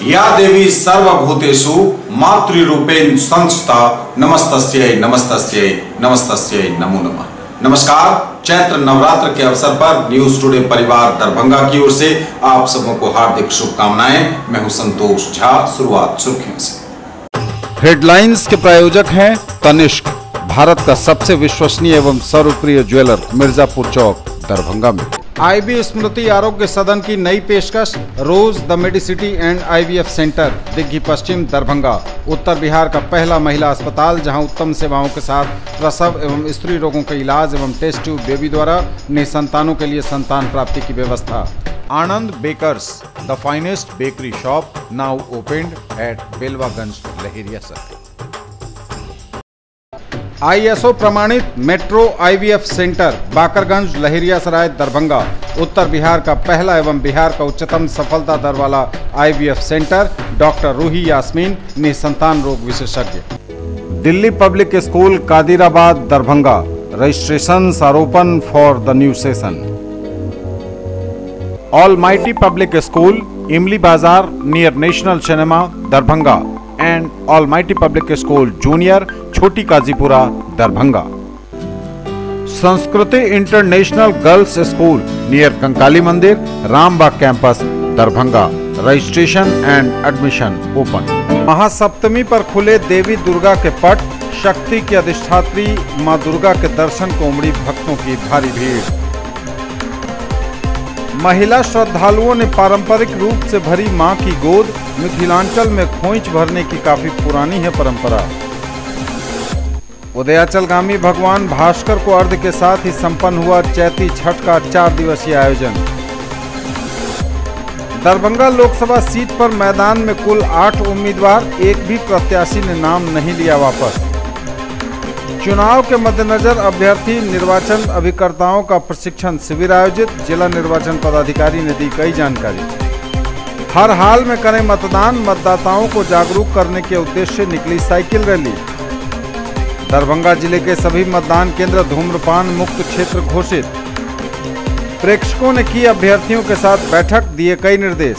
या देवी सर्वभूतेषु मातृरूपेण संस्थिता नमस्तस्यै नमस्तस्यै नमस्तस्यै नमो नमः। नमस्कार, चैत्र नवरात्र के अवसर पर न्यूज टुडे परिवार दरभंगा की ओर से आप सबों को हार्दिक शुभकामनाएं। मैं हूं संतोष झा। शुरुआत सुर्खियों से। हेडलाइंस के प्रायोजक हैं तनिष्क, भारत का सबसे विश्वसनीय एवं सर्वप्रिय ज्वेलर, मिर्जापुर चौक, दरभंगा में। आईबी स्मृति आरोग्य सदन की नई पेशकश, rose the medicity and IVF centre, Digghi Paschim, Darbhanga. उत्तर बिहार का पहला महिला अस्पताल जहां उत्तम सेवाओं के साथ प्रसव एवं स्त्री रोगों के इलाज एवं टेस्ट ट्यूब बेबी द्वारा निसंतानों के लिए संतान प्राप्ति की व्यवस्था। Anand bakers, the finest bakery shop, now opened at Belwaganj, Laheria Sarai. ISO प्रमाणित metro IVF centre, Bakarganj, Laheria Sarai, Darbhanga. उत्तर बिहार का पहला एवं बिहार का उच्चतम सफलता दर वाला IVF centre, doctor Roohi Yasmeen, निसंतान रोग विशेषज्ञ। Delhi public school, Kadirabad, Darbhanga. Registration are open for the new session. Almighty public school, Imli Bazaar, near national cinema, Darbhanga. And Almighty public school junior, Chhoti Kazipura, Darbhanga. Sanskriti international girls school, near Kankali मंदिर, Rambagh campus, Darbhanga. Registration and admission open. Mahasaptami पर खुले देवी दुर्गा के पट, शक्ति की अधिष्ठात्री मां दुर्गा के दर्शन को उमड़ी भक्तों की भारी भीड़। महिला श्रद्धालुओं ने पारंपरिक रूप से भरी मां की गोद। मिथिलांचल में खोइंच भरने की काफी पुरानी है परंपरा। उदयाचलगामी भगवान भास्कर को अर्घ्य के साथ ही संपन्न हुआ चैती छठ का 4 दिवसीय आयोजन। दरभंगा लोकसभा सीट पर मैदान में कुल 8 उम्मीदवार, एक भी प्रत्याशी ने नाम नहीं लिया वापस। चुनाव के मद्देनजर अभ्यर्थी निर्वाचन अभिकर्ताओं का प्रशिक्षण शिविर आयोजित, जिला निर्वाचन पदाधिकारी ने दी कई जानकारी। हर हाल में करें मतदान, मतदाताओं को जागरूक करने के उद्देश्य से निकली साइकिल रैली। दरभंगा जिले के सभी मतदान केंद्र धूम्रपान मुक्त क्षेत्र घोषित। प्रेक्षकों ने की अभ्यर्थियों के साथ बैठक, दिए कई निर्देश।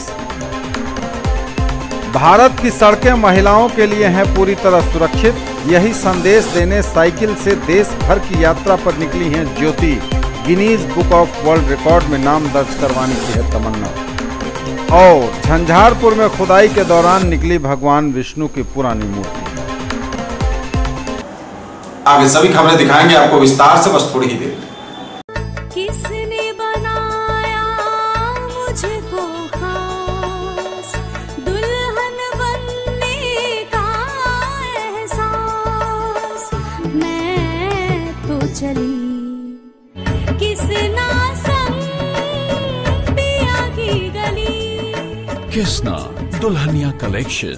भारत की सड़कें महिलाओं के लिए हैं पूरी तरह सुरक्षित, यही संदेश देने साइकिल से देश भर की यात्रा पर निकली हैं Jyoti. Guinness book of world record में नाम दर्ज करवाने की है तमन्ना। और झंझारपुर में खुदाई के दौरान निकली भगवान विष्णु की पुरानी मूर्ति। आगे सभी खबरें दिखाएंगे आपको विस्तार से, बस थोड़ी ही देर। किसने बनाया मुझको खास, दुल्हन बनने का एहसास, मैं तो चली किसना संग पिया की गली। किसना दुल्हनिया कलेक्शन,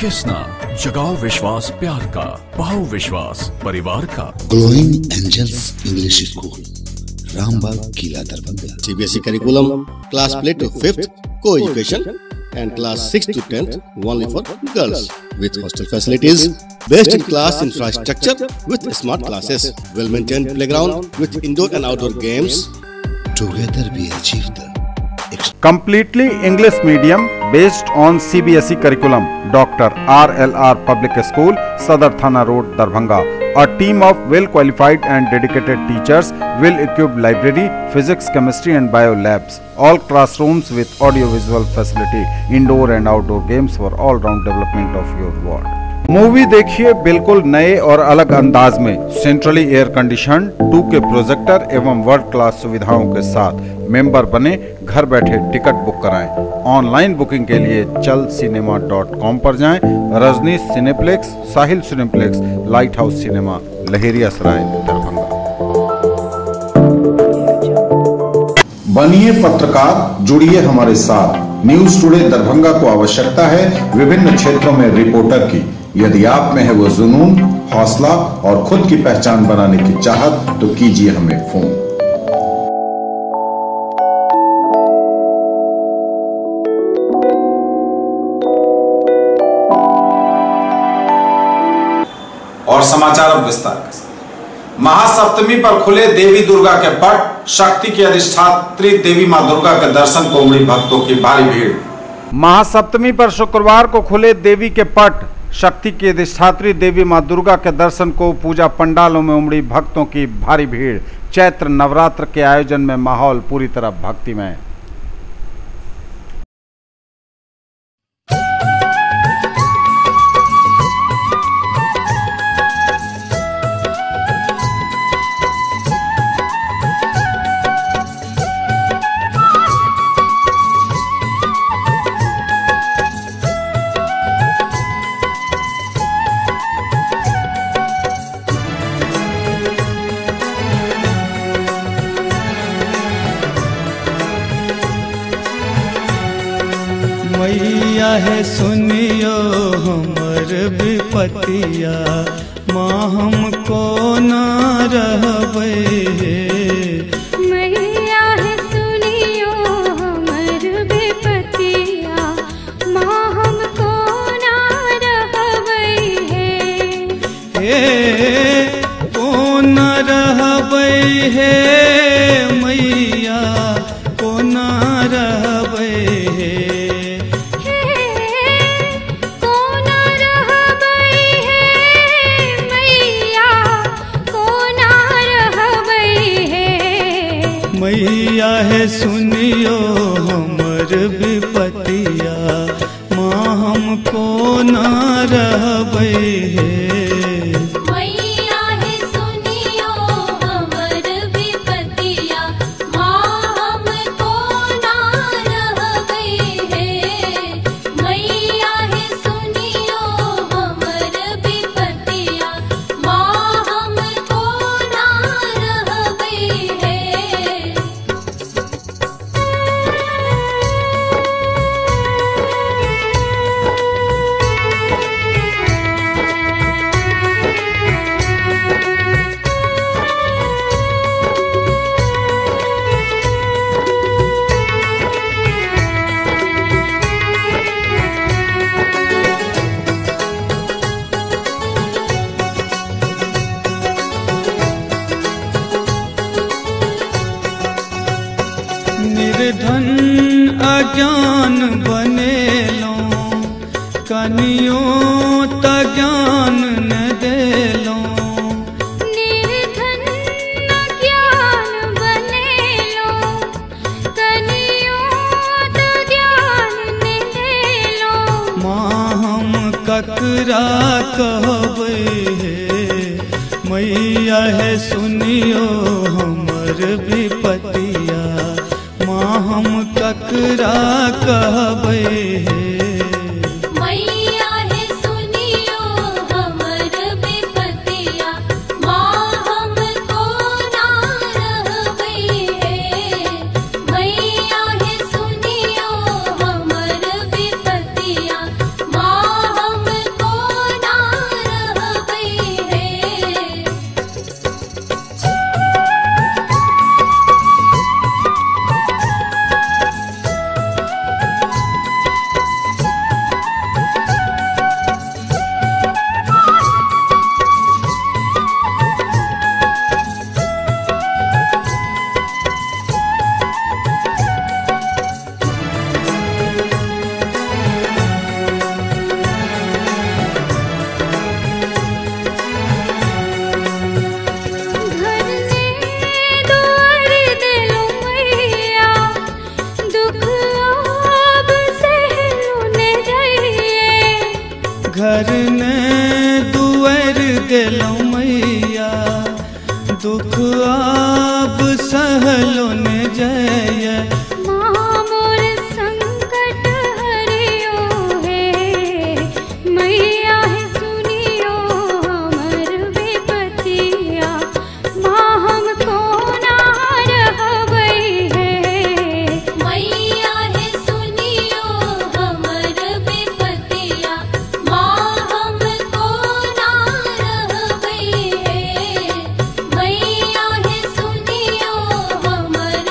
किसना जगाओ विश्वास प्यार का, पाओ विश्वास परिवार का। Glowing angels English school, Rambagh, किला, Darbhanga. CBSE curriculum, class play to 5th, co-education, and class 6 to 10th only for girls, with hostel facilities, best in class infrastructure with smart classes, well maintained playground with indoor and outdoor games. Together we achieve the Completely English medium based on CBSE curriculum. Dr. RLR Public School, Sadar Thana Road, Darbhanga. A team of well-qualified and dedicated teachers, well-equipped library, physics, chemistry and bio labs. All classrooms with audio-visual facility, indoor and outdoor games for all-round development of your ward. Movie देखिए बिल्कुल नए और अलग अंदाज में, centrally air condition, 2K projector एवं world class सुविधाओं के साथ। मेंबर बने, घर बैठे टिकट बुक कराएं। ऑनलाइन बुकिंग के लिए chalcinema.com पर जाएं। Rajnish cineplex, Sahil cineplex, light house cinema, Laheria Sarai, Darbhanga. बनिए पत्रकार, जुड़िए हमारे साथ। न्यूज टुडे दरभंगा को आवश्यकता है विभिन्न क्षेत्रों में रिपोर्टर की। यदि आप में है वो जुनून, हौसला और खुद की पहचान बनाने की चाहत, तो कीजिए हमें फोन। और समाचार अब विस्तार के साथ। महासप्तमी पर खुले देवी दुर्गा के पट, शक्ति की अधिष्ठात्री देवी मां दुर्गा के दर्शन को उमड़ी भक्तों की भारी भीड़। महासप्तमी पर शुक्रवार को खुले देवी के पट। शक्ति की अधिष्ठात्री देवी मां दुर्गा के दर्शन को पूजा पंडालों में उमड़ी भक्तों की भारी भीड़। चैत्र नवरात्र के आयोजन में माहौल पूरी तरह भक्तिमय। मैया है सुनियो हमर विपतिया, माँ हमको ना रहबै। मैया है सुनियो हमर विपतिया, माँ हमको ना रहबै हे कौन रहबै हे मैया कौन रहबै हे। मैया है सुनियो हमर विपतिया, माँ हमको ना रहबै हे। मैया है सुनियो हमर विपतिया, माँ हमको ना रहबै हे। मैया है सुनियो हमर विपतिया, माँ हमको ना रहबै हे। निर्धन अज्ञान बनेलों, कनियो त ज्ञान न देलों। निर्धन अज्ञान बनेलो, कनियो त ज्ञान न देलो। माँ हम ककरा कहबै हे, मैया है सुनियो हमर विपतिया, माँ हम ककरा कहबै हे। मैया है सुनियो हमर विपतिया, माँ हमको ना रहबै हे। मैया है सुनियो हमर विपतिया, माँ हमको ना रहबै हे। घर ने दुआर देलौं मैया, दुख आब सहलो ने जय। माँ मोर संकट हरियो हे, मैया है सुनियो हमर विपतिया, माँ हमको ना रहबै हे। मैया है सुनियो हमर विपतिया, माँ हमको ना रहबै हे। मैया है सुनियो हमर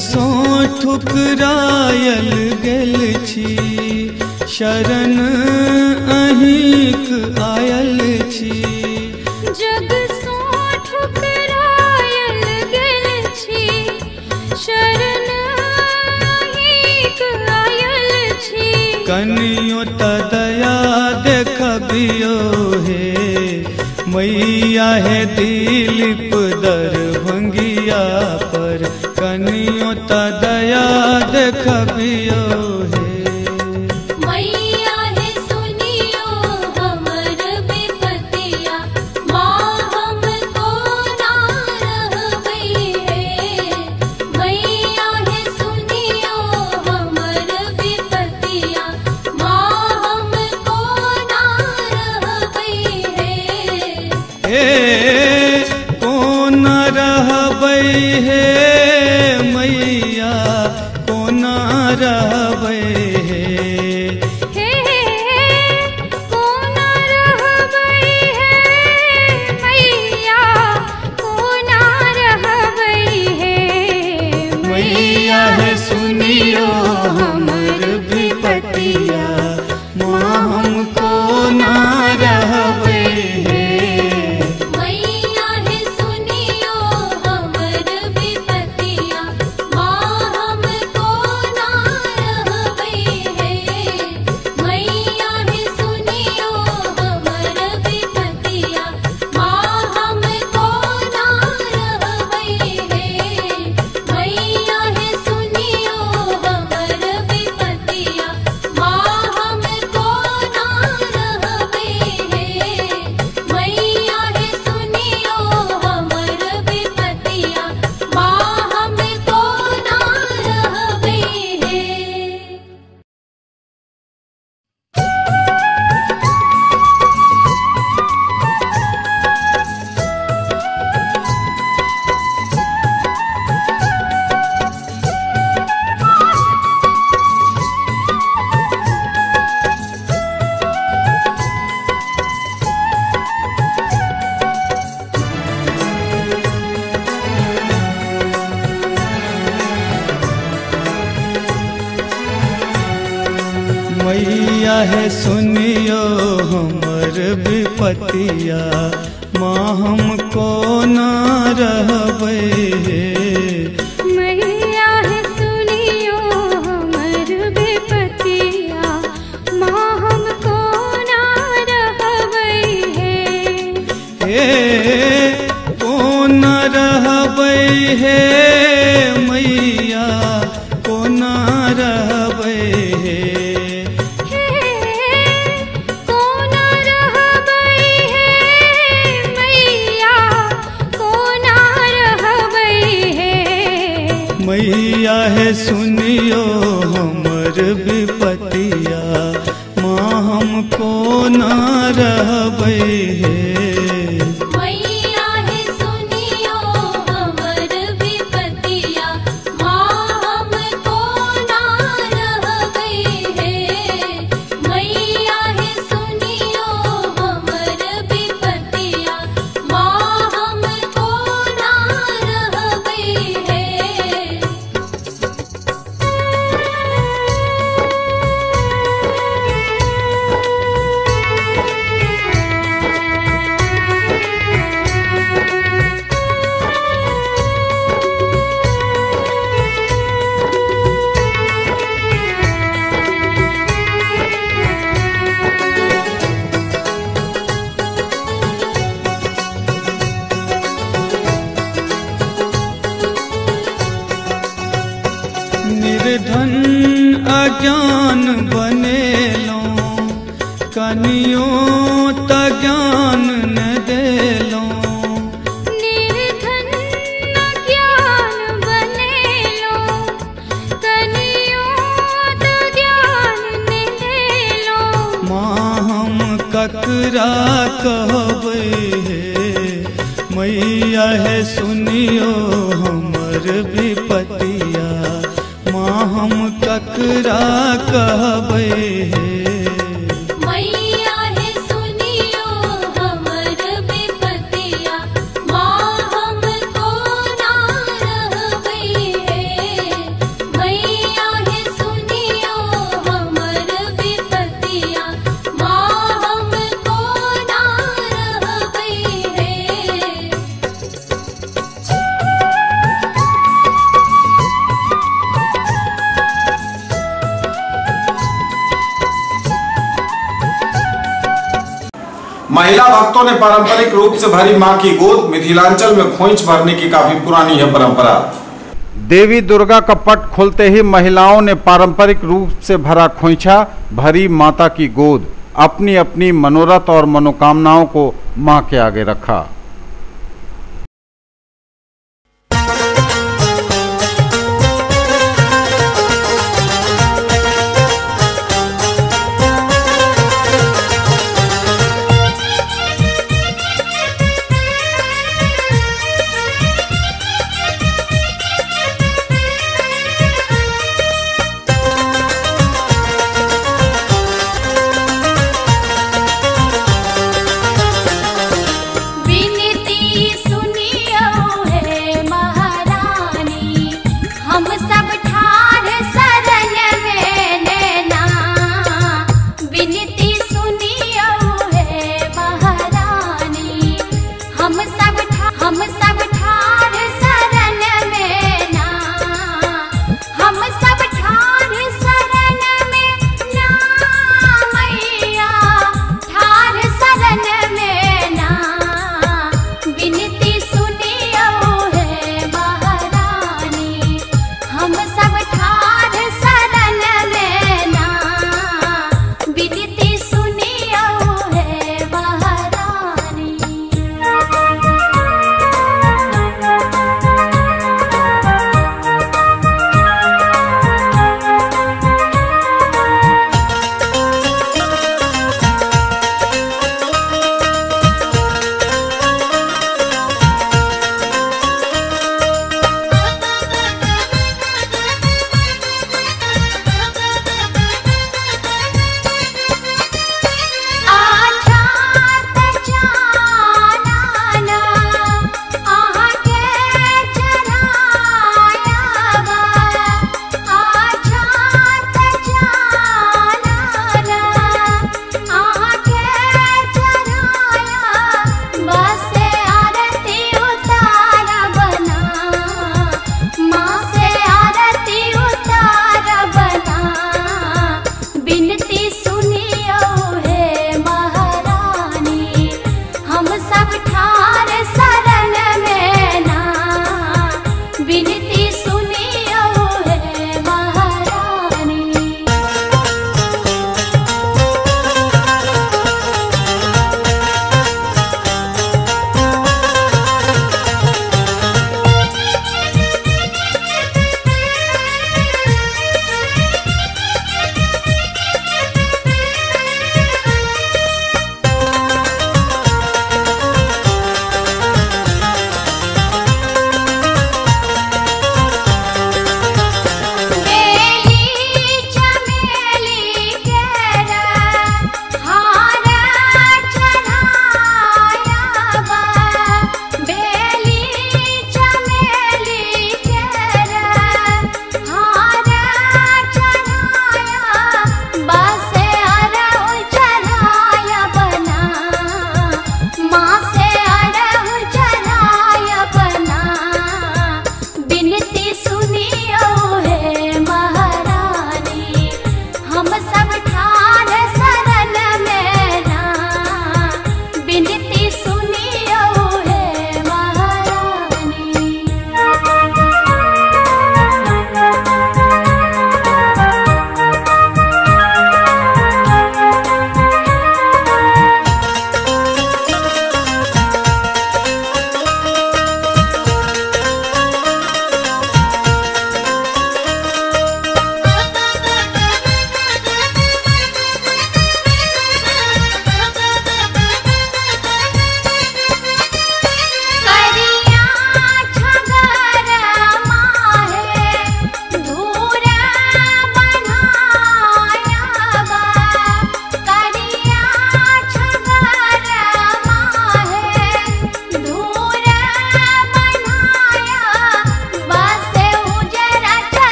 सो ठुकरायल गेल छी, शरण अहिक आयल छी। जग सो ठुकरायल गेल छी, शरण अहिक आयल छी। कनियो त दया देखबियो हे, मैया है दिलीप दरभंगिया पर। कनियो त दया देखबियो हे। मैया है सुनियो हमर विपतिया, माँ हमको ना रहबै है। मैया है सुनियो हमर विपतिया, माँ हमको ना रहबै है। हे कोन रहबै हे मैया, कोन रहबै हे। हे कोना रहबै है मैया, कोना रहबै है। मैया है सुनियो हमर विपतिया, माँ हमको ना रहबै हे। मैया है सुनियो हमर विपतिया, माँ हमको ना रहबै है। मैया है सुनियो हमर विपतिया, माँ हमको ना रहबै है। मैया है सुनियो हमर विपतिया, माँ हमको ना रहबै है। मैया है सुनियो हमर विपतिया, माँ हमको ना रहबै है। मैया है सुनियो हमर विपतिया, माँ हमको ना रहबै हे। मैया है सुनियो हमर विपतिया, माँ हमको ना रहबै है। हे कोन रहबै हे मैया, कोन रहबै हे। हे कोना रहबै है मैया, कोना रहबै है। मैया है सुनियो हमर विपतिया, माँ हमको ना रहबै हे। मैया है सुनियो हमर विपतिया, माँ हमको ना रहबै है। मैया है सुनियो हमर विपतिया, माँ हमको ना रहबै है। निर्धन अज्ञान बनेलौं, कनियो त ज्ञान न देलौं। निर्धन ज्ञान बनेलो, कनियो त ज्ञान ने देलो। माँ हम ककरा कहबै हे, मैया है सुनियो हमर विपतिया, माँ हम ककरा कहबै हे। मैया है सुनियो हमर विपतिया, माँ हमको ना रहबै है। महिला भक्तों ने पारंपरिक रूप से भरी मां की गोद। मिथिलांचल में खोइंच भरने की काफी पुरानी है परंपरा। देवी दुर्गा का पट खुलते ही महिलाओं ने पारंपरिक रूप से भरा खोइंछा, भरी माता की गोद, अपनी अपनी मनोरथ और मनोकामनाओं को मां के आगे रखा। बिन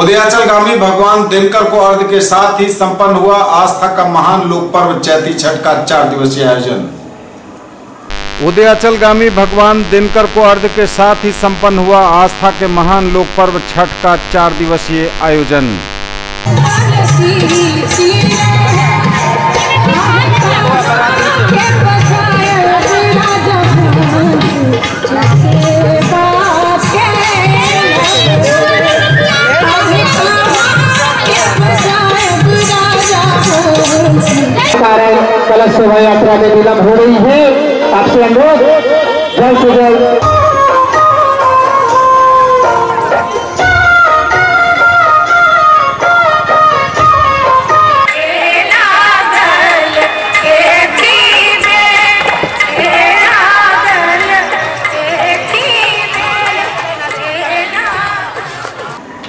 उदयाचलगामी भगवान दिनकर को अर्घ्य के साथ ही संपन्न हुआ आस्था का महान लोक पर्व चैती छठ का 4 दिवसीय आयोजन। उदयाचलगामी भगवान दिनकर को अर्घ्य के साथ ही संपन्न हुआ आस्था के महान लोक पर्व छठ का 4 दिवसीय आयोजन। कलश शोभा यात्रा में विलंब हो रही है, आपसे अनुरोध जल्द से जल्द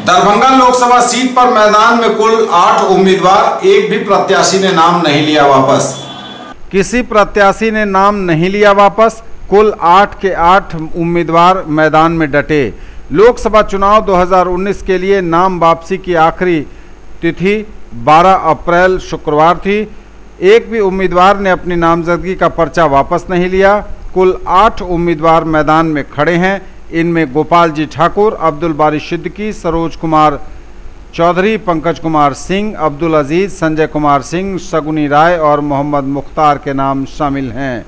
दरभंगा लोकसभा सीट पर मैदान में कुल 8 उम्मीदवार, एक भी प्रत्याशी ने नाम नहीं लिया वापस। किसी प्रत्याशी ने नाम नहीं लिया वापस। कुल 8 के 8 उम्मीदवार मैदान में डटे। लोकसभा चुनाव 2019 के लिए नाम वापसी की आखिरी तिथि 12 अप्रैल शुक्रवार थी। एक भी उम्मीदवार ने अपनी नामजदगी का पर्चा वापस नहीं लिया। कुल 8 उम्मीदवार मैदान में खड़े हैं। इनमें गोपाल जी ठाकुर, अब्दुल बारी सिद्दीकी, सरोज कुमार चौधरी, पंकज कुमार सिंह, अब्दुल अजीज, संजय कुमार सिंह, शगुनी राय और मोहम्मद मुख्तार के नाम शामिल हैं।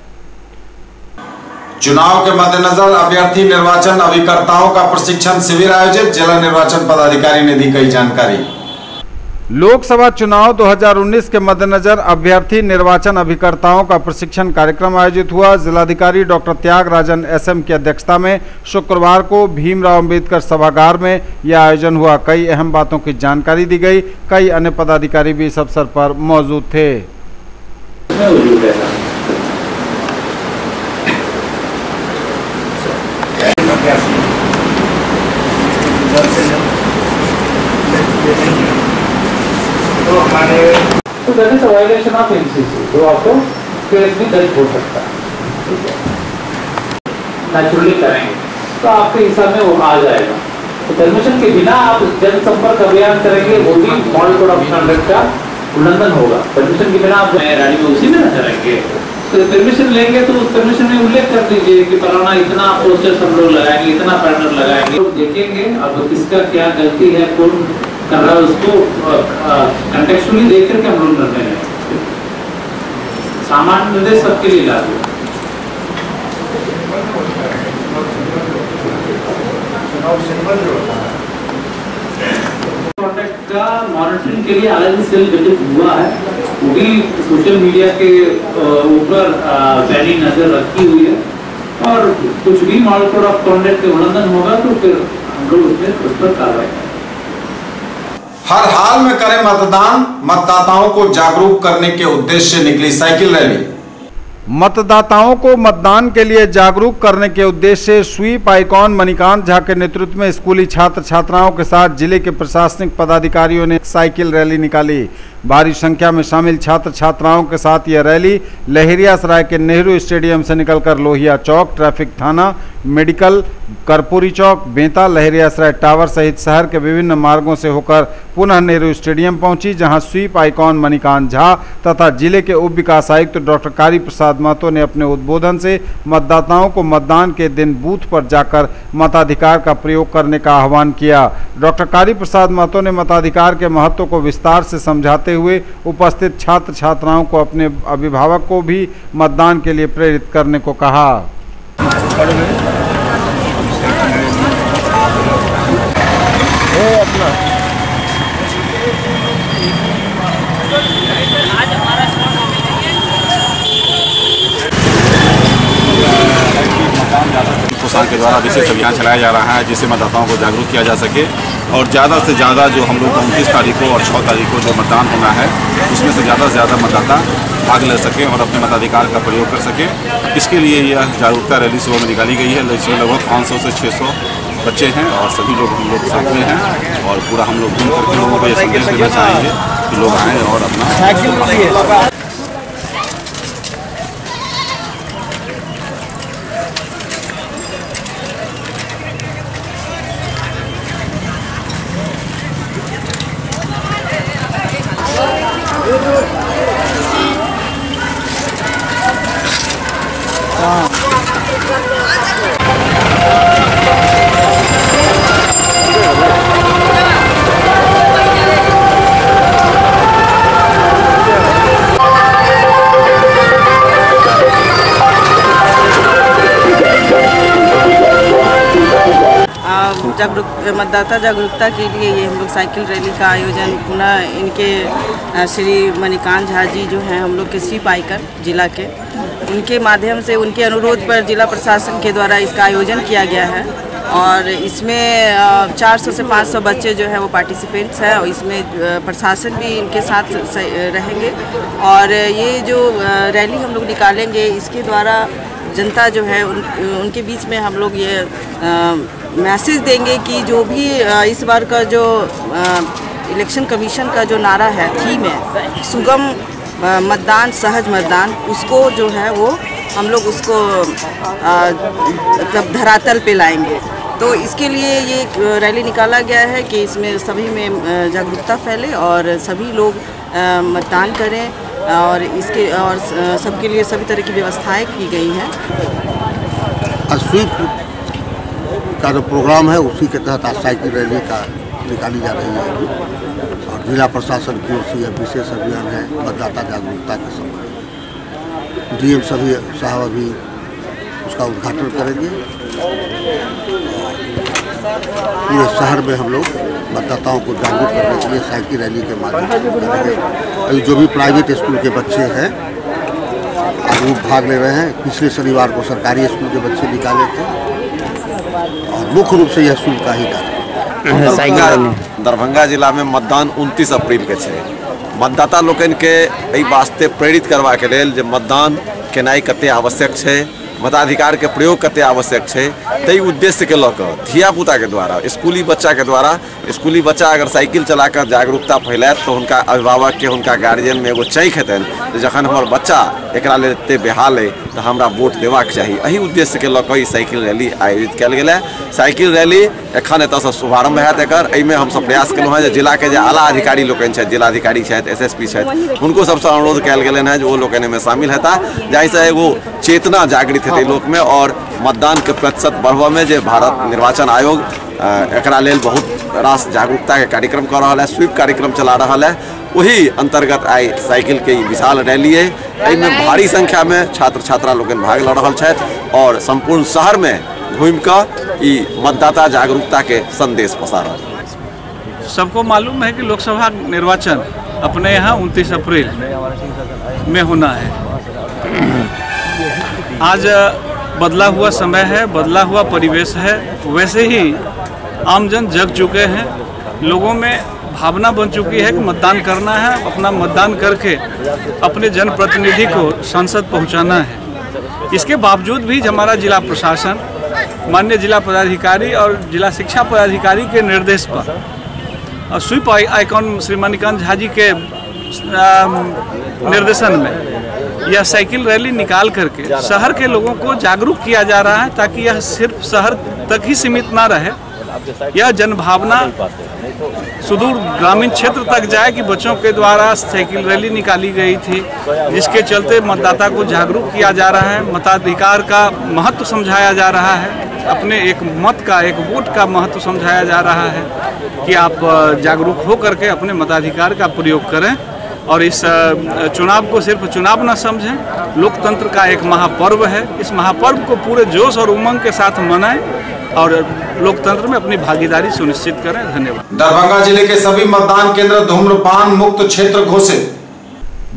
चुनाव के मद्देनजर अभ्यर्थी निर्वाचन अभिकर्ताओं का प्रशिक्षण शिविर आयोजित, जिला निर्वाचन पदाधिकारी ने दी कई जानकारी। लोकसभा चुनाव 2019 के मद्देनजर अभ्यर्थी निर्वाचन अभिकर्ताओं का प्रशिक्षण कार्यक्रम आयोजित हुआ। जिलाधिकारी डॉक्टर त्यागराजन एसएम की अध्यक्षता में शुक्रवार को भीमराव अंबेडकर सभागार में यह आयोजन हुआ। कई अहम बातों की जानकारी दी गई। कई अन्य पदाधिकारी भी इस अवसर पर मौजूद थे। तो that is a violation of NCC, तो आपको केस भी दर्ज हो सकता है। ठीक है, नेचुरली करेंगे तो आपके हिसाब में वो आ जाएगा। तो परमिशन के बिना आप जनसंपर्क अभियान करेंगे, वो भी मॉडल कोड ऑफ कंडक्ट का उल्लंघन होगा। परमिशन के बिना आप रैली में उसी में न करेंगे। तो परमिशन लेंगे तो उस परमिशन में उल्लेख कर दीजिए कि फलाना इतना पोस्टर्स हम लोग लगाएंगे, इतना बैनर लगाएंगे। तो देखेंगे अब किसका क्या गलती है, कौन कर रहा है, उसको कंटेक्चुअली देख करके हम लोग निर्णय लेंगे। सामान्य निर्देश सबके लिए लागू। कॉन्टेक्ट का मॉनिटरिंग के लिए अलग ही सेल गठित हुआ है। वो भी सोशल मीडिया के ऊपर पैनी नजर रखी हुई है और कुछ भी मॉडल कोड ऑफ कॉन्डक्ट के उल्लंघन होगा तो फिर हम लोग उस पर कार्रवाई करेंगे। हर हाल में करें मतदान, मतदाताओं को जागरूक करने के उद्देश्य से निकली साइकिल रैली। मतदाताओं को मतदान के लिए जागरूक करने के उद्देश्य से स्वीप आइकॉन मणिकांत झा के नेतृत्व में स्कूली छात्र छात्राओं के साथ जिले के प्रशासनिक पदाधिकारियों ने साइकिल रैली निकाली। भारी संख्या में शामिल छात्र छात्राओं के साथ यह रैली लहेरियासराय के नेहरू स्टेडियम से निकलकर लोहिया चौक, ट्रैफिक थाना, मेडिकल, कर्पूरी चौक, बेंता, लहेरियासराय टावर सहित शहर के विभिन्न मार्गों से होकर पुनः नेहरू स्टेडियम पहुंची, जहां स्वीप आइकॉन मणिकांत झा तथा जिले के उप विकास आयुक्त डॉक्टर कारी प्रसाद महतो ने अपने उद्बोधन से मतदाताओं को मतदान के दिन बूथ पर जाकर मताधिकार का प्रयोग करने का आह्वान किया। डॉक्टर कारी प्रसाद महतो ने मताधिकार के महत्व को विस्तार से समझाते हुए उपस्थित छात्र छात्राओं को अपने अभिभावक को भी मतदान के लिए प्रेरित करने को कहा। कोषांग के द्वारा विशेष अभियान चलाया जा रहा है जिससे मतदाताओं को जागरूक किया जा सके और ज़्यादा से ज़्यादा जो हम लोग 29 तारीख को और 6 तारीख को जो मतदान होना है उसमें से ज़्यादा मतदाता भाग ले सकें और अपने मताधिकार का प्रयोग कर सकें। इसके लिए यह जागरूकता रैली सुबह में निकाली गई है। इसमें लगभग 500 से 600 बच्चे हैं और सभी लोग हम लोग साथ में हैं और पूरा हम लोग घूम करके लोगों को ये संदेश देना चाहेंगे कि लोग आएँ और अपना मतदाता जागरूकता के लिए ये हम लोग साइकिल रैली का आयोजन पुनः इनके श्री मणिकांत झा जी जो हैं हम लोग के स्वीप आइकर जिला के, उनके माध्यम से उनके अनुरोध पर जिला प्रशासन के द्वारा इसका आयोजन किया गया है। और इसमें 400 से 500 बच्चे जो है वो पार्टिसिपेंट्स हैं और इसमें प्रशासन भी इनके साथ रहेंगे। और ये जो रैली हम लोग निकालेंगे इसके द्वारा जनता जो है उनके बीच में हम लोग ये मैसेज देंगे कि जो भी इस बार का जो इलेक्शन कमीशन का जो नारा है, थीम है सुगम मतदान सहज मतदान, उसको जो है वो हम लोग उसको मतलब धरातल पे लाएंगे। तो इसके लिए ये रैली निकाला गया है कि इसमें सभी में जागरूकता फैले और सभी लोग मतदान करें और इसके और सबके लिए सभी तरह की व्यवस्थाएं की गई हैं। स्वीप का जो प्रोग्राम है उसी के तहत आज साइकिल रैली का निकाली जा रही है अभी, और जिला प्रशासन की ओर से विशेष अभियान है मतदाता जागरूकता के संबंध। डीएम सभी साहब अभी उसका उद्घाटन करेंगे। पूरे शहर में हम लोग मतदाताओं को जागरूक करने के लिए साइकिल रैली के माध्यम से करेंगे। अभी जो भी प्राइवेट स्कूल के बच्चे हैं आज वो भाग ले रहे हैं। पिछले शनिवार को सरकारी स्कूल के बच्चे निकाले थे और मुख्य रूप से यह शुल्क का ही कार्यक्रम। दरभंगा जिला में मतदान 29 अप्रैल के छे। मतदाता लोकन के एहि वास्ते प्रेरित करबा के लेल जे मतदान केनाई कते आवश्यक छे, मताधिकार के प्रयोग कते आवश्यक छे, तई उद्देश्य के लऽ कऽ धियापुता के द्वारा स्कूली बच्चा के द्वारा स्कूली बच्चा अगर साइकिल चलाकर जागरूकता फैलायत तो उनका अभिभावक के उनका गार्जियन में एगो चैंक हेतन जे जखन हमर बच्चा एकरा लेल एते बेहाल है तो हमरा वोट देबाक चाही। एही उद्देश्य के लऽ कऽ ई साइकिल रैली आयोजित कयल गेल है। साइकिल रैली एखन एतऽसँ शुभारंभ हैत एकर। एहिमे हमसब प्रयास केलहुँ हैं जे जिला के जे आला अधिकारी लोकनि छथि, जिलाधिकारी छथि, एसएसपी छथि, हुनको सबसँ अनुरोध कयल गेलनि हैं जे ओ लोकनि एहिमे शामिल हेता, जाहिसँ एगो चेतना जागृत हेतै लोक में और मतदान के प्रतिशत बढ़बऽ में जे भारत निर्वाचन आयोग एकरा लेल बहुत रास जागरूकता के कार्यक्रम कर रहा है, स्वीप कार्यक्रम चला रहा है। वही अंतर्गत आई साइकिल के विशाल रैली है। एहिमे भारी संख्या में छात्र छात्रा लोगन भाग ल रहल छथि और संपूर्ण शहर में घूम कर ई मतदाता जागरूकता के संदेश पसार। सबको मालूम है कि लोकसभा निर्वाचन अपने यहाँ 29 अप्रैल में होना है। आज बदला हुआ समय है, बदला हुआ परिवेश है, वैसे ही आमजन जग चुके हैं। लोगों में भावना बन चुकी है कि मतदान करना है, अपना मतदान करके अपने जनप्रतिनिधि को संसद पहुंचाना है। इसके बावजूद भी हमारा जिला प्रशासन, माननीय जिला पदाधिकारी और जिला शिक्षा पदाधिकारी के निर्देश पर और स्वीप आइकॉन श्री मणिकांत झा जी के निर्देशन में यह साइकिल रैली निकाल करके शहर के लोगों को जागरूक किया जा रहा है, ताकि यह सिर्फ शहर तक ही सीमित ना रहे। यह जनभावना सुदूर ग्रामीण क्षेत्र तक जाए कि बच्चों के द्वारा साइकिल रैली निकाली गई थी, जिसके चलते मतदाता को जागरूक किया जा रहा है, मताधिकार का महत्व समझाया जा रहा है, अपने एक मत का, एक वोट का महत्व समझाया जा रहा है कि आप जागरूक हो करके अपने मताधिकार का प्रयोग करें और इस चुनाव को सिर्फ चुनाव न समझें। लोकतंत्र का एक महापर्व है, इस महापर्व को पूरे जोश और उमंग के साथ मनाएं और लोकतंत्र में अपनी भागीदारी सुनिश्चित करें। धन्यवाद। दरभंगा जिले के सभी मतदान केंद्र धूम्रपान मुक्त क्षेत्र घोषित।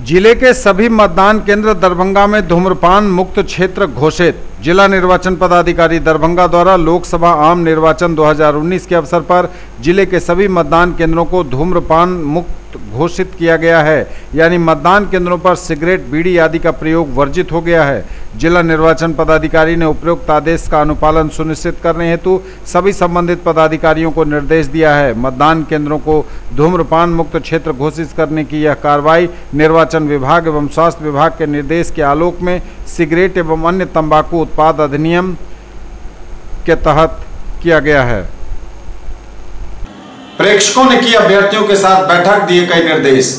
जिले के सभी मतदान केंद्र दरभंगा में धूम्रपान मुक्त क्षेत्र घोषित। जिला निर्वाचन पदाधिकारी दरभंगा द्वारा लोकसभा आम निर्वाचन 2019 के अवसर पर जिले के सभी मतदान केंद्रों को धूम्रपान मुक्त घोषित किया गया है, यानी मतदान केंद्रों पर सिगरेट, बीड़ी आदि का प्रयोग वर्जित हो गया है। जिला निर्वाचन पदाधिकारी ने उपरोक्त आदेश का अनुपालन सुनिश्चित करने हेतु सभी संबंधित पदाधिकारियों को निर्देश दिया है। मतदान केंद्रों को धूम्रपान मुक्त क्षेत्र घोषित करने की यह कार्रवाई निर्वाचन विभाग एवं स्वास्थ्य विभाग के निर्देश के आलोक में सिगरेट एवं अन्य तंबाकू उत्पाद अधिनियम के तहत किया गया है। प्रेक्षकों ने की अभ्यर्थियों के साथ बैठक, दिए कई निर्देश।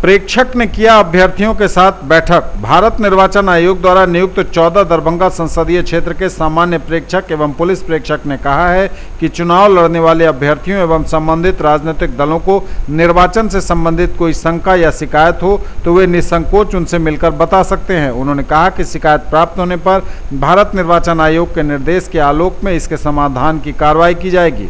प्रेक्षक ने किया अभ्यर्थियों के साथ बैठक। भारत निर्वाचन आयोग द्वारा नियुक्त 14 दरभंगा संसदीय क्षेत्र के सामान्य प्रेक्षक एवं पुलिस प्रेक्षक ने कहा है कि चुनाव लड़ने वाले अभ्यर्थियों एवं संबंधित राजनीतिक दलों को निर्वाचन से संबंधित कोई शंका या शिकायत हो तो वे निसंकोच उनसे मिलकर बता सकते हैं। उन्होंने कहा कि शिकायत प्राप्त होने पर भारत निर्वाचन आयोग के निर्देश के आलोक में इसके समाधान की कार्रवाई की जाएगी।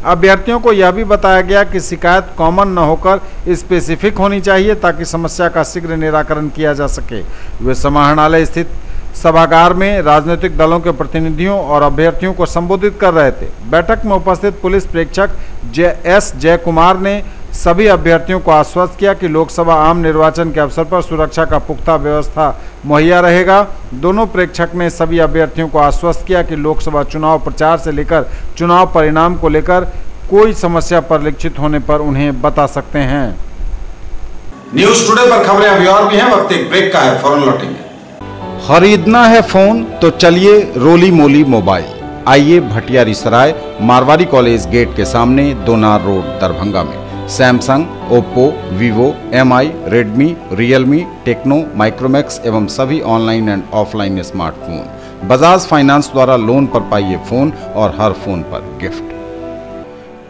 अभ्यर्थियों को यह भी बताया गया कि शिकायत कॉमन न होकर स्पेसिफिक होनी चाहिए ताकि समस्या का शीघ्र निराकरण किया जा सके। वे समाहरणालय स्थित सभागार में राजनीतिक दलों के प्रतिनिधियों और अभ्यर्थियों को संबोधित कर रहे थे। बैठक में उपस्थित पुलिस प्रेक्षक एस जय कुमार ने सभी अभ्यर्थियों को आश्वस्त किया कि लोकसभा आम निर्वाचन के अवसर पर सुरक्षा का पुख्ता व्यवस्था मुहैया रहेगा। दोनों प्रेक्षक ने सभी अभ्यर्थियों को आश्वस्त किया कि लोकसभा चुनाव प्रचार से लेकर चुनाव परिणाम को लेकर कोई समस्या परिलक्षित होने पर उन्हें बता सकते हैं। न्यूज टुडे पर खबरें अभी और भी हैं, वक्त एक ब्रेक का है, फौरन लौटेंगे। खरीदना है फोन तो चलिए रोली मोली मोबाइल। आइए भटियारी सराय मारवाड़ी कॉलेज गेट के सामने दोनार रोड दरभंगा में Samsung, Oppo, Vivo, MI, Redmi, Realme, Tecno, Micromax एवं सभी online and offline smartphone Bajaj finance द्वारा लोन पर पाइए फोन और हर फोन पर गिफ्ट।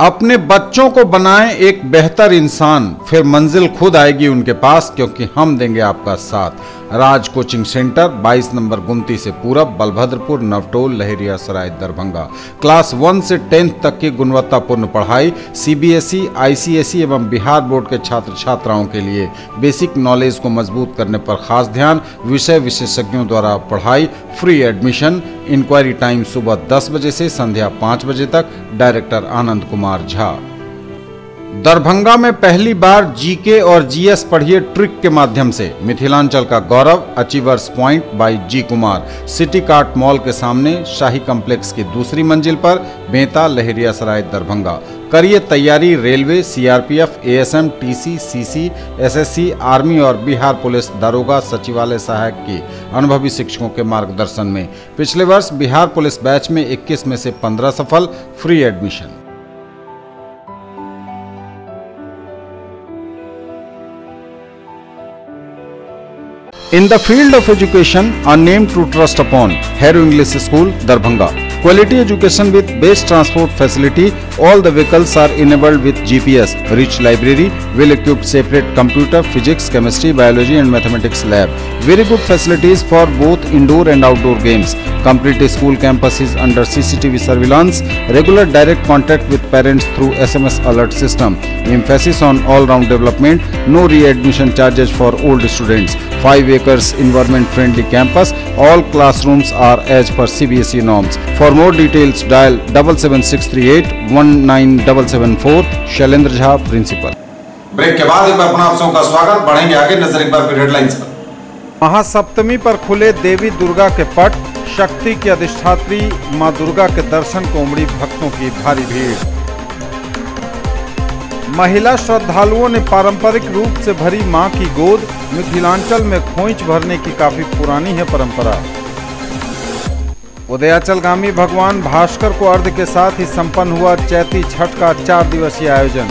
अपने बच्चों को बनाएं एक बेहतर इंसान, फिर मंजिल खुद आएगी उनके पास, क्योंकि हम देंगे आपका साथ। राज कोचिंग सेंटर 22 नंबर गुमती से पूरब, बलभद्रपुर, नवटोल, लहेरिया सराय, दरभंगा। क्लास 1 से 10th तक की गुणवत्तापूर्ण पढ़ाई, सीबीएसई, आईसीएसई एवं बिहार बोर्ड के छात्र छात्राओं के लिए बेसिक नॉलेज को मजबूत करने पर खास ध्यान। विषय विशेषज्ञों द्वारा पढ़ाई, फ्री एडमिशन। इंक्वायरी टाइम सुबह 10 बजे से संध्या 5 बजे तक। डायरेक्टर आनंद कुमार झा। दरभंगा में पहली बार जीके और जीएस पढ़िए ट्रिक के माध्यम से। मिथिलांचल का गौरव, achievers point by G Kumar. City cart mall के सामने, शाही कॉम्प्लेक्स की दूसरी मंजिल पर, बेंता, लहेरिया सराय, दरभंगा। करिए तैयारी railway, CRPF, ASM, TC, CC, SSC, army और बिहार पुलिस दारोगा सचिवालय सहायक के अनुभवी शिक्षकों के मार्गदर्शन में। पिछले वर्ष बिहार पुलिस बैच में 21 में से 15 सफल। Free admission. In the field of education, a name to trust upon, Hero English School, Darbhanga. Quality education with best transport facility. All the vehicles are enabled with GPS. Rich library, well-equipped separate computer, physics, chemistry, biology and mathematics lab. Very good facilities for both indoor and outdoor games. Complete school campus is under CCTV surveillance. Regular direct contact with parents through SMS alert system. Emphasis on all-round development. No re-admission charges for old students. 5 acres environment-friendly campus. All classrooms are as per CBSE norms. For more details, dial 77638 19774. Shailendra Jha, principal. Break के बाद एक बार पुनः आप सबों का स्वागत। बढ़ेंगे आगे, नजर एक बार फिर हेडलाइंस पर। महासप्तमी पर खुले देवी दुर्गा के पट। शक्ति की अधिष्ठात्री मां दुर्गा के दर्शन को उमड़ी भक्तों की भारी भीड़। महिला श्रद्धालुओं ने पारंपरिक रूप से भरी मां की गोद। मिथिलांचल में खोइंच भरने की काफी पुरानी है परंपरा। उदयाचलगामी भगवान भास्कर को अर्घ्य के साथ ही संपन्न हुआ चैती छठ का 4 दिवसीय आयोजन।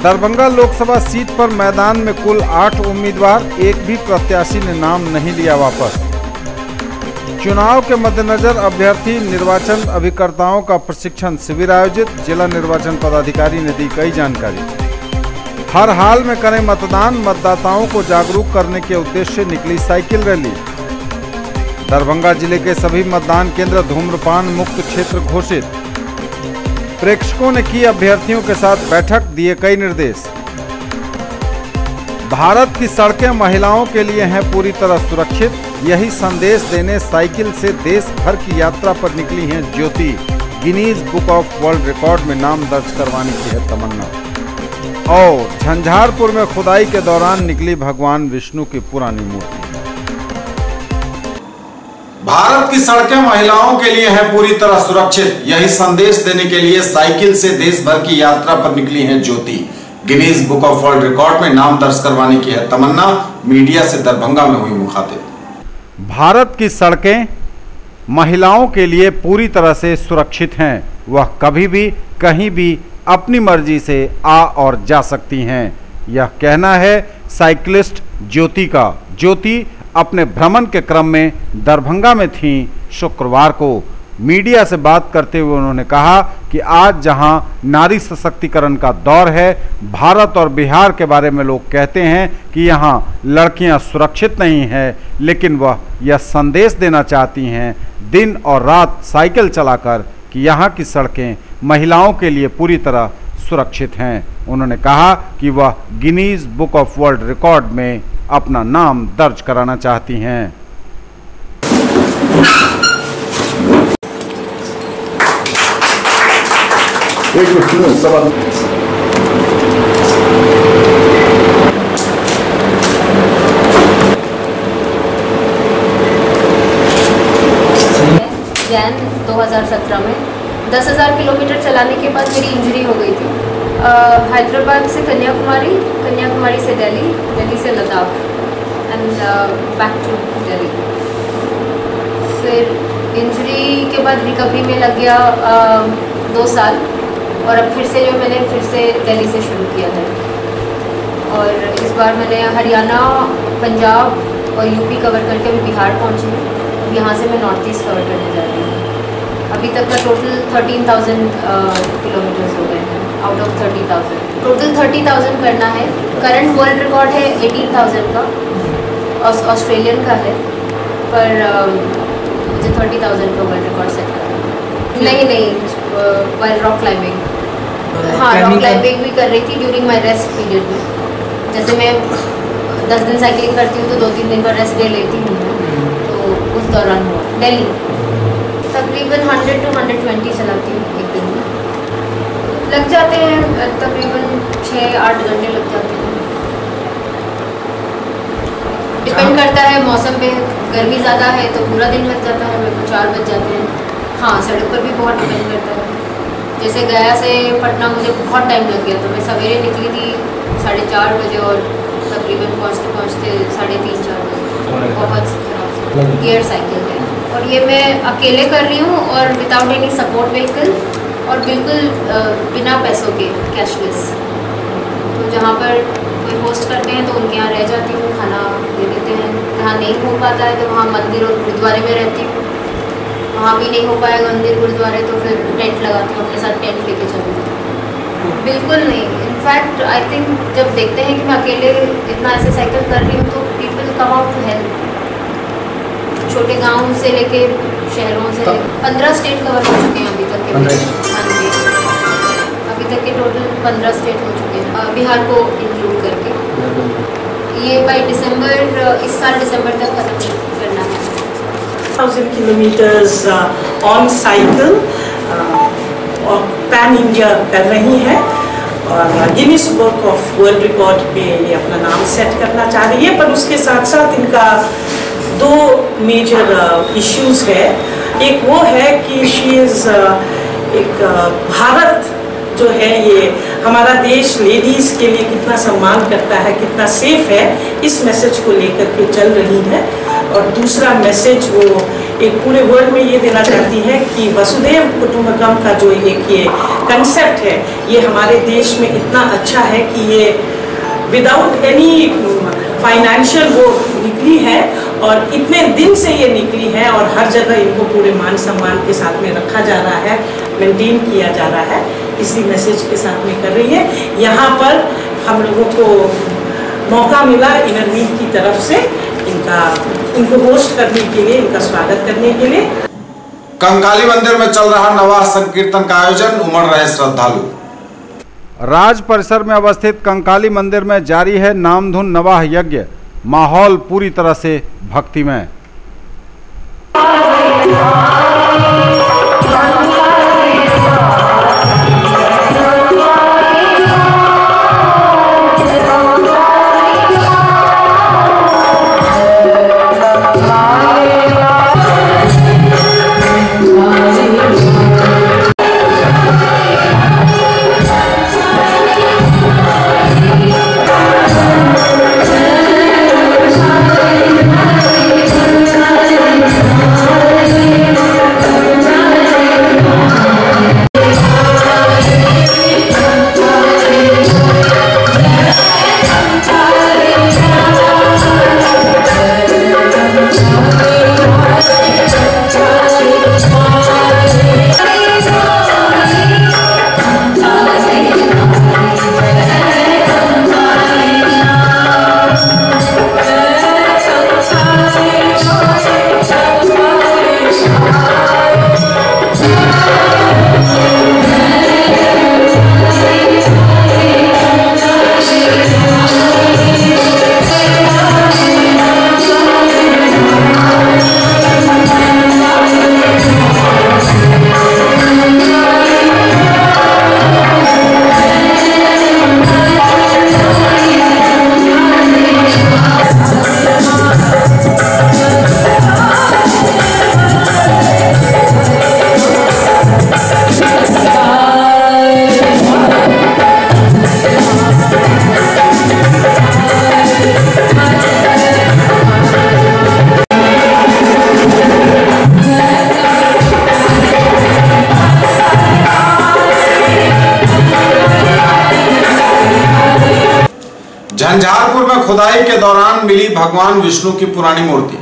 दरभंगा लोकसभा सीट पर मैदान में कुल 8 उम्मीदवार, एक भी प्रत्याशी ने नाम नहीं लिया वापस। चुनाव के मद्देनजर अभ्यर्थी निर्वाचन अभिकर्ताओं का प्रशिक्षण शिविर आयोजित। जिला निर्वाचन पदाधिकारी ने दी कई जानकारी। हर हाल में करें मतदान, मतदाताओं को जागरूक करने के उद्देश्य से निकली साइकिल रैली। दरभंगा जिले के सभी मतदान केंद्र धूम्रपान मुक्त क्षेत्र घोषित। प्रेक्षकों ने की अभ्यर्थियों के साथ बैठक, दिए कई निर्देश। भारत की सड़कें महिलाओं के लिए हैं पूरी तरह सुरक्षित। यही संदेश देने साइकिल से देश भर की यात्रा पर निकली हैं Jyoti. Guinness book of world record में नाम दर्ज करवाने की है तमन्ना। और झंझारपुर में खुदाई के दौरान निकली भगवान विष्णु की पुरानी मूर्ति। भारत की सड़कें महिलाओं के लिए हैं पूरी तरह सुरक्षित। यही संदेश देने के लिए साइकिल से देश भर की यात्रा पर निकली हैं Jyoti. Guinness book of world record में नाम दर्ज करवाने की है तमन्ना। मीडिया से दरभंगा में हुई मुखातिब। भारत की सड़कें महिलाओं के लिए पूरी तरह से सुरक्षित हैं। वह कभी भी कहीं भी अपनी मर्जी से आ और जा सकती हैं। यह कहना है साइकिलिस्ट ज्योति का। ज्योति अपने भ्रमण के क्रम में दरभंगा में थीं। शुक्रवार को मीडिया से बात करते हुए उन्होंने कहा कि आज जहां नारी सशक्तिकरण का दौर है, भारत और बिहार के बारे में लोग कहते हैं कि यहां लड़कियां सुरक्षित नहीं हैं, लेकिन वह यह संदेश देना चाहती हैं दिन और रात साइकिल चलाकर कि यहां की सड़कें महिलाओं के लिए पूरी तरह सुरक्षित हैं। उन्होंने कहा कि वह Guinness book of world record में अपना नाम दर्ज कराना चाहती हैं। जैन 2017 में 10,000 किलोमीटर चलाने के बाद मेरी इंजरी हो गई थी। हैदराबाद से कन्याकुमारी, कन्याकुमारी से दिल्ली, दिल्ली से Ladakh and back to Delhi. फिर इंजरी के बाद रिकवरी में लग गया 2 साल, और अब फिर से मैंने दिल्ली से शुरू किया है। और इस बार मैंने हरियाणा, पंजाब और यूपी कवर करके अभी बिहार पहुंची हूँ। यहाँ से मैं नॉर्थ ईस्ट कवर करने जा रही हूँ। अभी तक का टोटल 13,000 किलोमीटर्स हो गए हैं आउट ऑफ 30,000। टोटल 30,000 करना है। करंट वर्ल्ड रिकॉर्ड है 18,000 का, ऑस्ट्रेलियन का है, पर मुझे 30,000 का वर्ल्ड रिकॉर्ड सेट करना है। नहीं, वाइल रॉक क्लाइंबिंग। हाँ, रॉक क्लाइंबिंग भी कर रही थी ड्यूरिंग माई रेस्ट पीरियड में। जैसे मैं 10 दिन साइकिलिंग करती हूँ तो 2-3 दिन का रेस्ट डे लेती हूँ, तो उस दौरान हुआ। दिल्ली तकरीबन 100 to 120 चलाती हूँ एक दिन में। लग जाते हैं तकरीबन 6-8 घंटे लग जाते हैं। डिपेंड करता है मौसम पे। गर्मी ज़्यादा है तो पूरा दिन लग जाता है, मेरे को 4 बज जाते हैं। हाँ, सड़क पर भी बहुत डिपेंड करता है। जैसे गया से पटना मुझे बहुत टाइम लग गया, तो मैं सवेरे निकली थी 4:30 बजे और तकरीबन पहुँचते पहुँचते 3:30-4 बजे। बहुत गियर साइकिल है और ये मैं अकेले कर रही हूँ और विदाउट एनी सपोर्ट व्हीकल और बिल्कुल बिना पैसों के, कैशलेस। तो जहाँ पर कोई होस्ट करते हैं तो उनके यहाँ रह जाती हूँ, खाना दे देते हैं। जहाँ नहीं हो पाता है तो वहाँ मंदिर और गुरुद्वारे में रहती हूँ। वहाँ भी नहीं हो पाएगा मंदिर गुरुद्वारे तो फिर टेंट लगाती हूँ, अपने साथ टेंट लेके चलती हूँ। बिल्कुल नहीं। इनफैक्ट आई थिंक जब देखते हैं कि मैं अकेले इतना ऐसे साइकिल कर रही हूँ तो people come out to help. छोटे गांव से लेके शहरों से 15 स्टेट कवर हो चुके हैं अभी तक के। हाँ जी, अभी तक के टोटल 15 स्टेट हो चुके हैं, बिहार को इंक्लूड करके। ये बाई दिसंबर, इस साल दिसंबर तक खत्म करना है। 1,000 kilometers on cycle और पैन इंडिया कर रही है और Guinness book of world record पे ये अपना नाम सेट करना चाह रही है। पर उसके साथ साथ इनका 2 मेजर इश्यूज है। एक वो है कि शी इज़ एक भारत जो है ये हमारा देश लेडीज़ के लिए कितना सम्मान करता है, कितना सेफ है, इस मैसेज को लेकर के चल रही है। और दूसरा मैसेज वो एक पूरे वर्ल्ड में ये देना चाहती है कि वसुधैव कुटुंबकम का जो एक ये कंसेप्ट है ये हमारे देश में इतना अच्छा है कि ये विदाउट एनी फाइनेंशियल वो निकली है और इतने दिन से ये निकली है और हर जगह इनको पूरे मान सम्मान के साथ में रखा जा रहा है, मेंटेन किया जा रहा है। इसी मैसेज के साथ में कर रही है। यहाँ पर हम लोगों को मौका मिला इनरवील की तरफ से इनको होस्ट करने के लिए, इनका स्वागत करने के लिए। कंकाली मंदिर में चल रहा नवाह संकीर्तन का आयोजन, उमड़ रहे श्रद्धालु। राज परिसर में अवस्थित कंकाली मंदिर में जारी है नामधुन नवाह यज्ञ। माहौल पूरी तरह से भक्तिमय। Jai झंझारपुर में खुदाई के दौरान मिली भगवान विष्णु की पुरानी मूर्ति।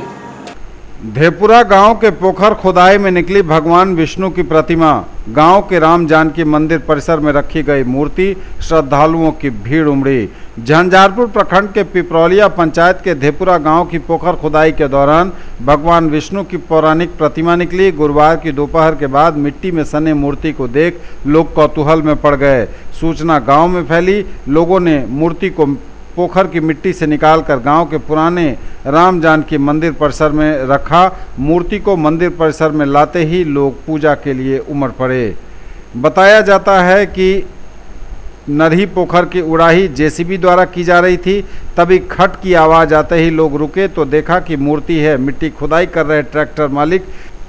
धेपुरा गांव के पोखर खुदाई में निकली भगवान विष्णु की प्रतिमा। गांव के राम जानकी मंदिर परिसर में रखी गई मूर्ति श्रद्धालुओं की भीड़ उमड़ी। झंझारपुर प्रखंड के पिपरौलिया पंचायत के धेपुरा गांव की पोखर खुदाई के दौरान भगवान विष्णु की पौराणिक प्रतिमा निकली। गुरुवार की दोपहर के बाद मिट्टी में सने मूर्ति को देख लोग कौतूहल में पड़ गए। सूचना गांव में फैली। लोगों ने मूर्ति को पोखर की मिट्टी से निकालकर गांव के पुराने राम जानकी मंदिर परिसर में रखा। मूर्ति को मंदिर परिसर में लाते ही लोग पूजा के लिए उमड़ पड़े। बताया जाता है कि नरही पोखर की उड़ाही जेसीबी द्वारा की जा रही थी। तभी खट की आवाज़ आते ही लोग रुके तो देखा कि मूर्ति है। मिट्टी खुदाई कर रहे ट्रैक्टर मालिक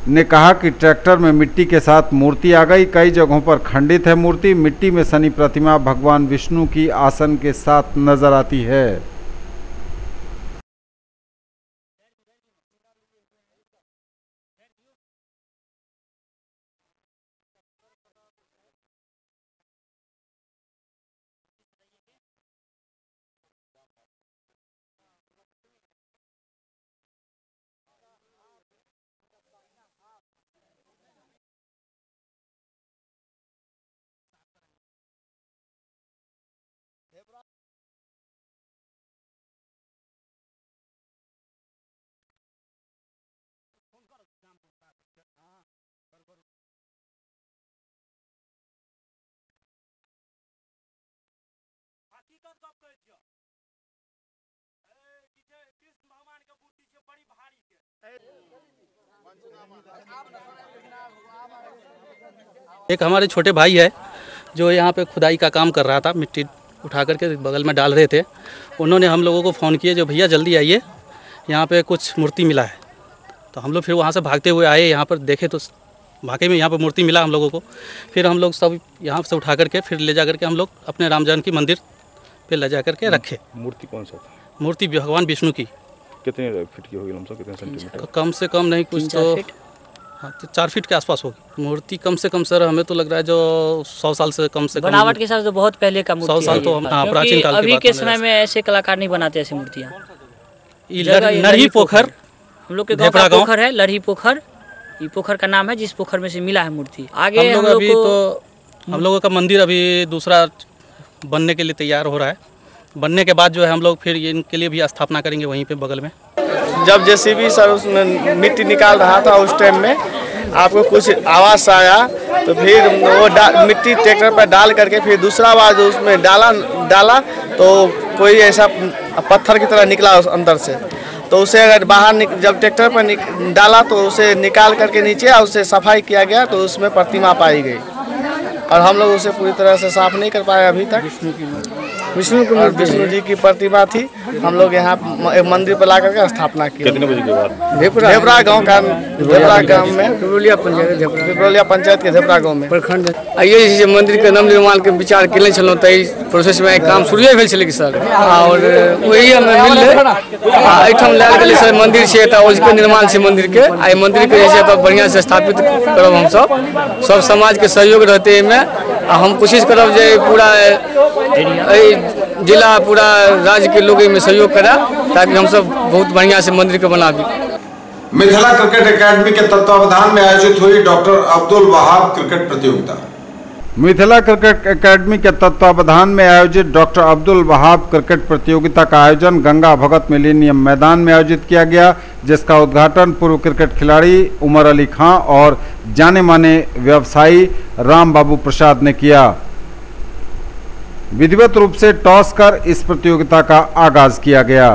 ने कहा कि ट्रैक्टर में मिट्टी के साथ मूर्ति आ गई। कई जगहों पर खंडित है मूर्ति। मिट्टी में सनी प्रतिमा भगवान विष्णु की आसन के साथ नजर आती है। एक हमारे छोटे भाई है जो यहाँ पे खुदाई का काम कर रहा था, मिट्टी उठा करके बगल में डाल रहे थे। उन्होंने हम लोगों को फ़ोन किया जो भैया जल्दी आइए, यहाँ पे कुछ मूर्ति मिला है। तो हम लोग फिर वहाँ से भागते हुए आए, यहाँ पर देखे तो वाकई में यहाँ पर मूर्ति मिला हम लोगों को। फिर हम लोग सब यहाँ से उठा करके फिर ले जा करके हम लोग अपने राम जानकी मंदिर पे ले जा करके रखे। मूर्ति कौन सा था? मूर्ति भगवान विष्णु की। कितने फीट की होगी लमसम, कितने सेंटीमीटर? कम से कम नहीं कुछ तो 4 फीट के आसपास होगी मूर्ति। कम से कम सर हमें तो लग रहा है जो 100 साल से कम से कम बनावट के साथ तो बहुत पहले का मूर्ति 100 साल तो प्राचीन काल अभी के समय में ऐसे कलाकार नहीं बनाते ऐसी मूर्तियाँ। लरही पोखर हम लोग के गाँव का पोखर है, लरही पोखर। ये पोखर का नाम है जिस पोखर में से मिला है मूर्ति। आगे हम लोग अभी तो हम लोगों का मंदिर अभी दूसरा बनने के लिए तैयार हो रहा है। बनने के बाद जो है हम लोग फिर इनके लिए भी स्थापना करेंगे वहीं पे बगल में। जब जेसीबी सर उसमें मिट्टी निकाल रहा था उस टाइम में आपको कुछ आवाज़ आया, तो फिर वो मिट्टी ट्रैक्टर पर डाल करके फिर दूसरा बार जो उसमें डाला तो कोई ऐसा पत्थर की तरह निकला उस अंदर से। तो उसे अगर बाहर जब ट्रैक्टर पर डाला तो उसे निकाल करके नीचे और उसे सफाई किया गया तो उसमें प्रतिमा पाई गई। और हम लोग उसे पूरी तरह से साफ नहीं कर पाए अभी तक। विष्णु जी की प्रतिमा थी। हम लोग यहाँ मंदिर पर ला करके स्थापना की। कितने बजे के बाद? धेपुरा गांव में पिपरौलिया पंचायत के धेपुरा गांव में प्रखंड आइए मंदिर के नव निर्माण के विचार केने छलहुँ तऽ प्रोसेस में काम शुरू भेल छलै कि सर, और वही हमें मिलले एहिठाम लायल गेलै सर मंदिर छै तऽ ओहिके निर्माण छै मंदिर के। आ मंदिर के जे छै तऽ बढ़िया से स्थापित करब हम सब समाज के सहयोग रहते एहिमे। हम कोशिश करब जे पूरा जिला पूरा राज्य के लोग में सहयोग करा ताकि हम सब बहुत बढ़िया से मंदिर के बनाबी। मिथिला क्रिकेट एकेडमी के तत्वावधान में आयोजित हुई डॉक्टर अब्दुल वहाब क्रिकेट प्रतियोगिता। मिथिला क्रिकेट एकेडमी के तत्वावधान में आयोजित डॉक्टर अब्दुल वहाब क्रिकेट प्रतियोगिता का आयोजन गंगा भगत मिलेनियम मैदान में आयोजित किया गया, जिसका उद्घाटन पूर्व क्रिकेट खिलाड़ी उमर अली खां और जाने माने व्यवसायी राम बाबू प्रसाद ने किया। विधिवत रूप से टॉस कर इस प्रतियोगिता का आगाज किया गया।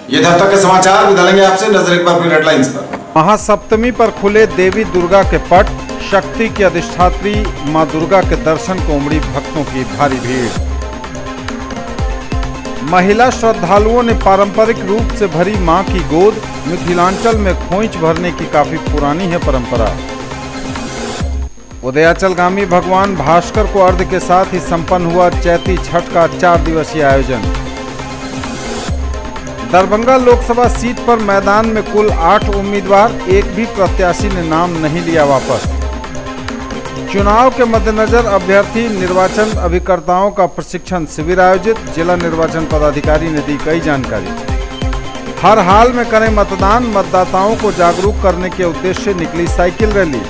ये था तक के समाचार। बदलेंगे आपसे नजर एक बार फिर हेडलाइंस पर। महासप्तमी पर खुले देवी दुर्गा के पट। शक्ति की अधिष्ठात्री मां दुर्गा के दर्शन को उमड़ी भक्तों की भारी भीड़। महिला श्रद्धालुओं ने पारंपरिक रूप से भरी मां की गोद। मिथिलांचल में खोइंच भरने की काफी पुरानी है परंपरा। उदयाचलगामी भगवान भास्कर को अर्घ्य के साथ ही संपन्न हुआ चैती छठ का 4 दिवसीय आयोजन। दरभंगा लोकसभा सीट पर मैदान में कुल 8 उम्मीदवार, एक भी प्रत्याशी ने नाम नहीं लिया वापस। चुनाव के मद्देनजर अभ्यर्थी निर्वाचन अभिकर्ताओं का प्रशिक्षण शिविर आयोजित, जिला निर्वाचन पदाधिकारी ने दी कई जानकारी। हर हाल में करें मतदान, मतदाताओं को जागरूक करने के उद्देश्य से निकली साइकिल रैली।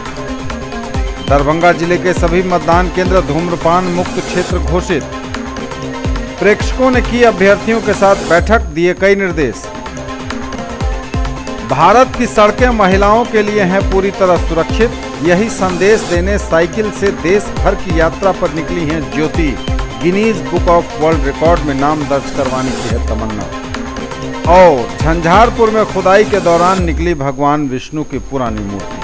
दरभंगा जिले के सभी मतदान केंद्र धूम्रपान मुक्त क्षेत्र घोषित। प्रेक्षकों ने की अभ्यर्थियों के साथ बैठक, दिए कई निर्देश। भारत की सड़कें महिलाओं के लिए हैं पूरी तरह सुरक्षित, यही संदेश देने साइकिल से देश भर की यात्रा पर निकली हैं Jyoti. Guinness book of world record में नाम दर्ज करवाने की है तमन्ना। और झंझारपुर में खुदाई के दौरान निकली भगवान विष्णु की पुरानी मूर्ति।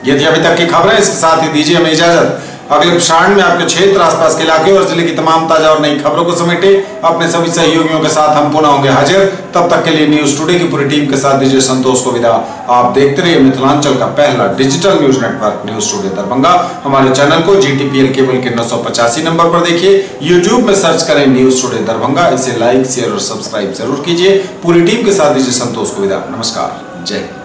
ये थी अभी तक की खबरें, इसके साथ ही दीजिए हमें इजाजत। अगले प्रसारण में आपके क्षेत्र, आसपास के इलाके और जिले की तमाम ताजा और नई खबरों को समेटे अपने सभी सहयोगियों के साथ हम पुनः होंगे हाजिर। तब तक के लिए न्यूज टुडे की पूरी टीम के साथ दीजिए संतोष को विदा। आप देखते रहिए मिथिलांचल का पहला digital news network news today Darbhanga. हमारे चैनल को GTPL केबल के 985 नंबर पर देखिए, यूट्यूब में सर्च करें न्यूज टुडे दरभंगा। इसे लाइक, शेयर और सब्सक्राइब जरूर कीजिए। पूरी टीम के साथ दीजिए संतोष को विदा। नमस्कार, जय हिंद।